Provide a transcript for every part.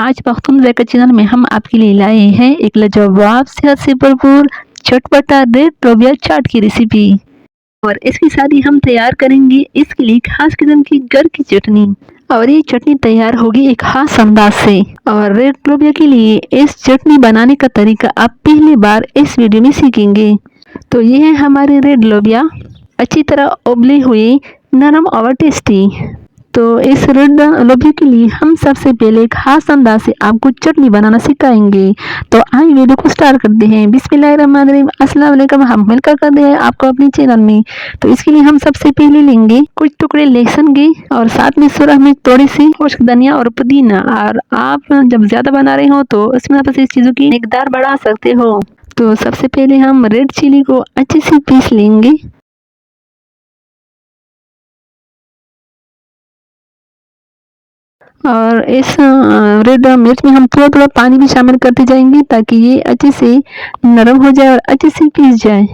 आज पख्तून ज़ायका चैनल में हम आपके लिए लाए हैं एक लाजवाब सेहत से भरपूर चटपटा रेड लोबिया चाट की रेसिपी। और इसके साथ ही हम तैयार करेंगे इसके लिए खास किस्म की घर की चटनी। और ये चटनी तैयार होगी एक खास अंदाज से। और रेड लोबिया के लिए इस चटनी बनाने का तरीका आप पहली बार इस वीडियो में सीखेंगे। तो ये है हमारे रेड लोबिया, अच्छी तरह उबले हुए, नरम और टेस्टी। तो इस रेड लोबिया के लिए हम सबसे पहले खास अंदाज से आपको चटनी बनाना सिखाएंगे। तो आइए वीडियो को स्टार्ट करते हैं। बिस्मिल्लाहिर्रहमानिर्रहीम, अस्सलाम वालेकुम। हम मिलकर करते हैं आपको अपने चैनल में। तो इसके लिए हम सबसे पहले लेंगे कुछ टुकड़े लहसुन के और साथ में सुरह में थोड़ी सी खुश्क धनिया और पुदीना। और आप जब ज़्यादा बना रहे हो तो इसमें आप इस चीज़ों की मिकदार बढ़ा सकते हो। तो सबसे पहले हम रेड चिली को अच्छे से पीस लेंगे। और इस रेड मिर्च में हम थोड़ा-थोड़ा पानी भी शामिल करते जाएँगे ताकि ये अच्छे से नरम हो जाए और अच्छे से पीस जाए।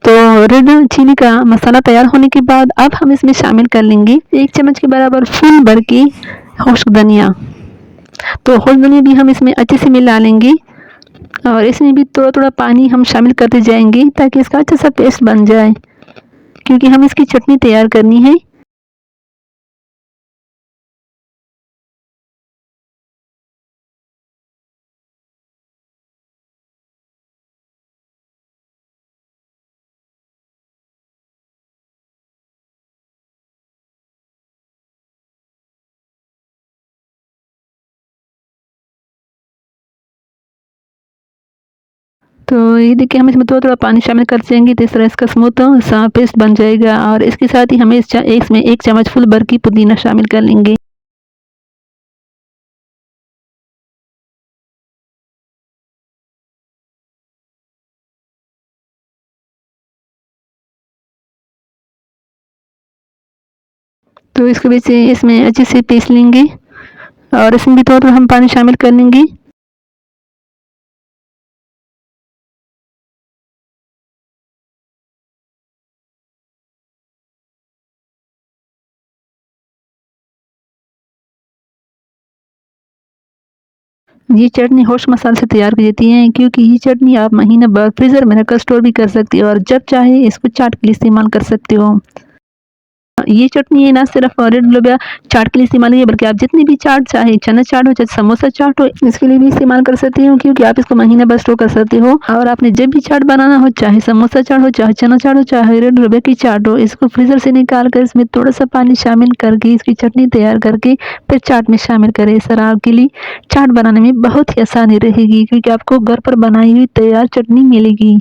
तो रेड चिली का मसाला तैयार होने के बाद अब हम इसमें शामिल कर लेंगे 1 चम्मच के बराबर फुल भर के खुश्क धनिया। तो खुश्क धनिया भी हम इसमें अच्छे से मिला लेंगे और इसमें भी थोड़ा-थोड़ा पानी हम शामिल करते जाएँगे ताकि इसका अच्छा सा पेस्ट बन जाए, क्योंकि हम इसकी चटनी तैयार करनी है। तो ये देखिए हम इसमें थोड़ा-थोड़ा पानी शामिल कर देंगे तो इस तरह इसका स्मूथ सा पेस्ट बन जाएगा। और इसके साथ ही हमें इसमें 1 चम्मच फुल भर की पुदीना शामिल कर लेंगे। तो इसके बीच से इसमें अच्छे से पीस लेंगे और इसमें भी थोड़ा-थोड़ा हम पानी शामिल कर लेंगे। ये चटनी होश मसाले से तैयार की जाती है, क्योंकि ये चटनी आप महीना भर फ्रीज़र में रखकर स्टोर भी कर सकते हो और जब चाहे इसको चाट के लिए इस्तेमाल कर सकते हो। ये चटनी है ना सिर्फ रेड लोबिया चाट के लिए इस्तेमाल नहीं है, बल्कि आप जितनी भी चाट चाहे, चना चाट हो चाहे समोसा चाट हो, इसके लिए भी इस्तेमाल कर सकती हो, क्योंकि आप इसको महीने भर स्टोर कर सकते हो। और आपने जब भी चाट बनाना हो, चाहे समोसा चाट हो, चाहे चना चाट हो, चाहे रेड लोबिया की चाट हो, इसको फ्रीज़र से निकाल कर इसमें थोड़ा-सा पानी शामिल करके इसकी चटनी तैयार करके फिर चाट में शामिल करें। इससे आपके लिए चाट बनाने में बहुत ही आसानी रहेगी, क्योंकि आपको घर पर बनाई हुई तैयार चटनी मिलेगी।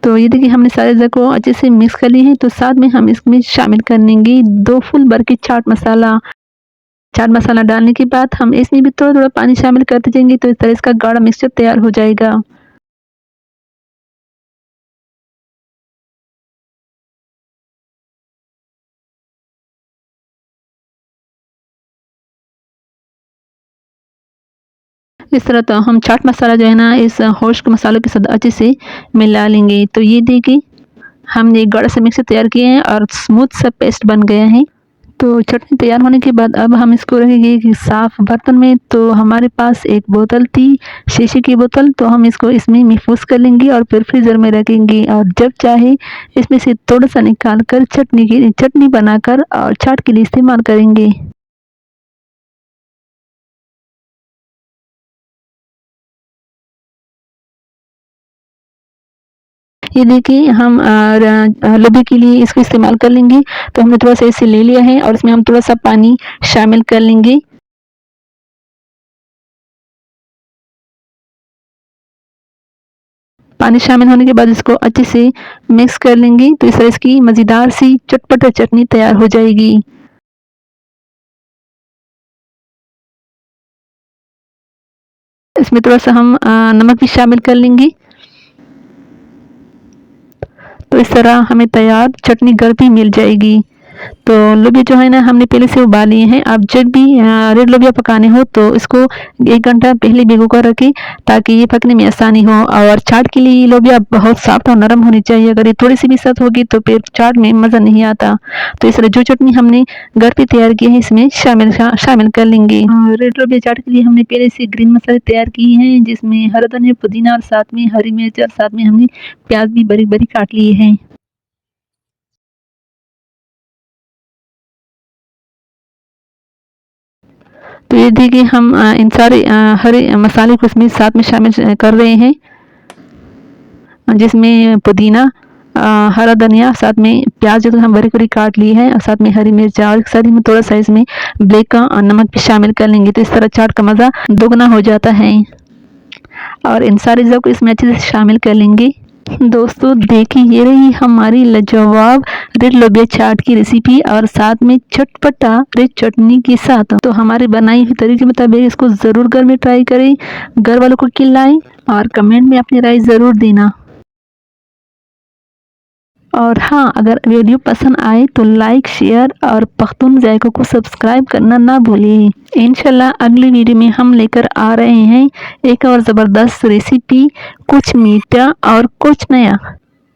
तो ये देखिए हमने सारे अज़ा को अच्छे से मिक्स कर लिए हैं। तो साथ में हम इसमें शामिल कर लेंगे 2 फुल भर के चाट मसाला। चाट मसाला डालने के बाद हम इसमें भी थोड़ा-थोड़ा पानी शामिल करते जाएँगे तो इस तरह इसका गाढ़ा मिक्सचर तैयार हो जाएगा। इस तरह तो हम चाट मसाला जो है ना इस होश मसालों के साथ अच्छे से मिला लेंगे। तो ये देखिए हमने एक गाढ़ा सा मिक्सचर तैयार किया है और स्मूथ सा पेस्ट बन गया है। तो चटनी तैयार होने के बाद अब हम इसको रखेंगे एक साफ़ बर्तन में। तो हमारे पास एक बोतल थी, शीशे की बोतल, तो हम इसको इसमें महफ़ूज़ कर लेंगे और फिर फ्रीज़र में रखेंगे और जब चाहे इसमें से थोड़ा-सा निकाल कर चटनी बनाकर और चाट के लिए इस्तेमाल करेंगे। ये देखिए हम लोबिया के लिए इसको इस्तेमाल कर लेंगे। तो हमने थोड़ा-सा इसे ले लिया है और इसमें हम थोड़ा-सा पानी शामिल कर लेंगे। पानी शामिल होने के बाद इसको अच्छे से मिक्स कर लेंगे। तो इस तरह इसकी मज़ेदार सी चटपटा चटनी तैयार हो जाएगी। इसमें थोड़ा-सा हम नमक भी शामिल कर लेंगे। तो इस तरह हमें तैयार चटनी घर पे मिल जाएगी। तो लोबिया जो है ना हमने पहले से उबाल लिए हैं। अब जब भी रेड लोबिया पकाने हो तो इसको 1 घंटा पहले भिगो कर रखें ताकि ये पकने में आसानी हो। और चाट के लिए लोबिया बहुत सॉफ्ट और नरम होनी चाहिए, अगर ये थोड़ी सी भी सख्त होगी तो फिर चाट में मज़ा नहीं आता। तो इस तरह जो चटनी हमने घर पे तैयार की है इसमें शामिल कर लेंगे। रेड लोबिया चाट के लिए हमने पहले से ग्रीन मसाले तैयार किए हैं, जिसमें हरा धनिया, पुदीना और साथ में हरी मिर्च और साथ में हमने प्याज भी बारीक बारीक काट लिए हैं। तो ये देखिए हम इन सारे हरे मसाले को इसमें साथ में शामिल कर रहे हैं, जिसमें पुदीना, हरा धनिया, साथ में प्याज जो हम बारीक बारीक काट लिए हैं और साथ में हरी मिर्च और साथ ही में थोड़ा सा इसमें ब्लैक का नमक भी शामिल कर लेंगे। तो इस तरह चाट का मज़ा दोगुना हो जाता है। और इन सारी चीज़ों को इसमें अच्छे से शामिल कर लेंगे। दोस्तों देखिए ये रही हमारी लाजवाब रेड लोबिया चाट की रेसिपी और साथ में चटपटा रेड चटनी के साथ। तो हमारे बनाई हुई तरीके मुताबिक इसको ज़रूर घर में ट्राई करें, घर वालों को खिलाएं और कमेंट में अपनी राय ज़रूर देना। और हाँ, अगर वीडियो पसंद आए तो लाइक, शेयर और पख्तून जायकों को सब्सक्राइब करना ना भूलें। इंशाल्लाह अगली वीडियो में हम लेकर आ रहे हैं एक और ज़बरदस्त रेसिपी, कुछ मीठा और कुछ नया।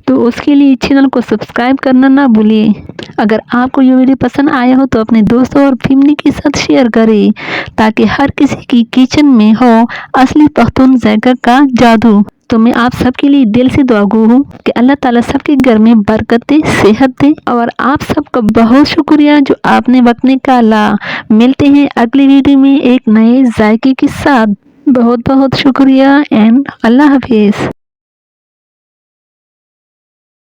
तो उसके लिए चैनल को सब्सक्राइब करना ना भूलिए। अगर आपको ये वीडियो पसंद आया हो तो अपने दोस्तों और फैमिली के साथ शेयर करें ताकि हर किसी की किचन में हो असली पख्तून जायका का जादू। तो मैं आप सबके लिए दिल से दुआ गो हूँ कि अल्लाह ताला सबके घर में बरकत दे, सेहत दे। और आप सबका बहुत शुक्रिया जो आपने वक्त निकाला। मिलते हैं अगली वीडियो में एक नए जायके के साथ। बहुत बहुत शुक्रिया एंड अल्लाह हाफिज़।